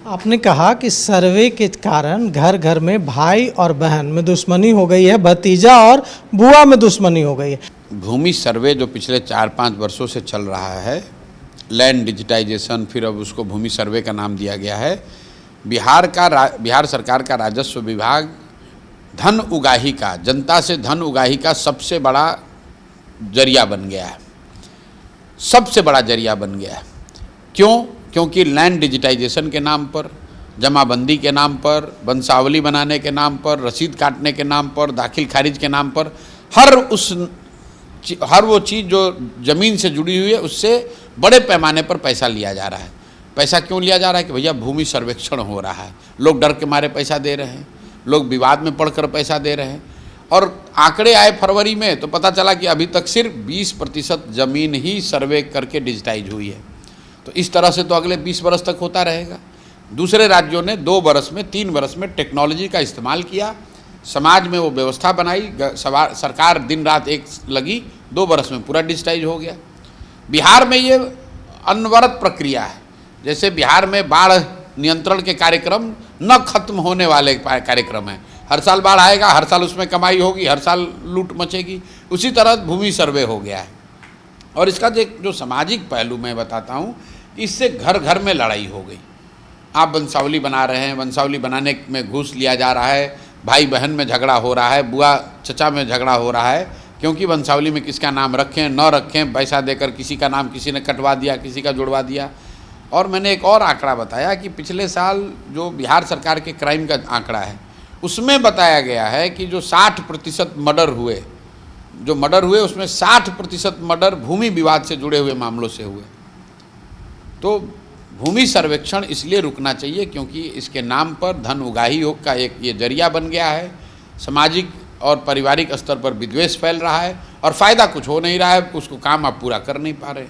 आपने कहा कि सर्वे के कारण घर घर में भाई और बहन में दुश्मनी हो गई है, भतीजा और बुआ में दुश्मनी हो गई है। भूमि सर्वे जो पिछले 4-5 वर्षों से चल रहा है, लैंड डिजिटाइजेशन, फिर अब उसको भूमि सर्वे का नाम दिया गया है। बिहार सरकार का राजस्व विभाग धन उगाही का, जनता से धन उगाही का सबसे बड़ा जरिया बन गया है, सबसे बड़ा जरिया बन गया है। क्यों? क्योंकि लैंड डिजिटाइजेशन के नाम पर, जमाबंदी के नाम पर, वंशावली बनाने के नाम पर, रसीद काटने के नाम पर, दाखिल खारिज के नाम पर, हर वो चीज़ जो ज़मीन से जुड़ी हुई है उससे बड़े पैमाने पर पैसा लिया जा रहा है। पैसा क्यों लिया जा रहा है? कि भैया भूमि सर्वेक्षण हो रहा है, लोग डर के मारे पैसा दे रहे हैं, लोग विवाद में पड़कर पैसा दे रहे हैं। और आंकड़े आए फरवरी में तो पता चला कि अभी तक सिर्फ 20% ज़मीन ही सर्वे करके डिजिटाइज हुई है। तो इस तरह से तो अगले 20 वर्ष तक होता रहेगा। दूसरे राज्यों ने 2 वर्ष में, 3 वर्ष में टेक्नोलॉजी का इस्तेमाल किया, समाज में वो व्यवस्था बनाई, सरकार दिन रात एक लगी, 2 वर्ष में पूरा डिजिटाइज हो गया। बिहार में ये अनवरत प्रक्रिया है। जैसे बिहार में बाढ़ नियंत्रण के कार्यक्रम न खत्म होने वाले कार्यक्रम हैं। हर साल बाढ़ आएगा, हर साल उसमें कमाई होगी, हर साल लूट मचेगी। उसी तरह भूमि सर्वे हो गया है। और इसका जो सामाजिक पहलू मैं बताता हूँ, इससे घर घर में लड़ाई हो गई। आप वंशावली बना रहे हैं, वंशावली बनाने में घूस लिया जा रहा है, भाई बहन में झगड़ा हो रहा है, बुआ चचा में झगड़ा हो रहा है, क्योंकि वंशावली में किसका नाम रखें न रखें, पैसा देकर किसी का नाम किसी ने कटवा दिया, किसी का जुड़वा दिया। और मैंने एक और आंकड़ा बताया कि पिछले साल जो बिहार सरकार के क्राइम का आंकड़ा है, उसमें बताया गया है कि जो 60% मर्डर हुए, उसमें 60% मर्डर भूमि विवाद से जुड़े हुए मामलों से हुए। तो भूमि सर्वेक्षण इसलिए रुकना चाहिए क्योंकि इसके नाम पर धन उगाही का एक ये जरिया बन गया है। सामाजिक और पारिवारिक स्तर पर विद्वेष फैल रहा है और फ़ायदा कुछ हो नहीं रहा है, उसको काम आप पूरा कर नहीं पा रहे।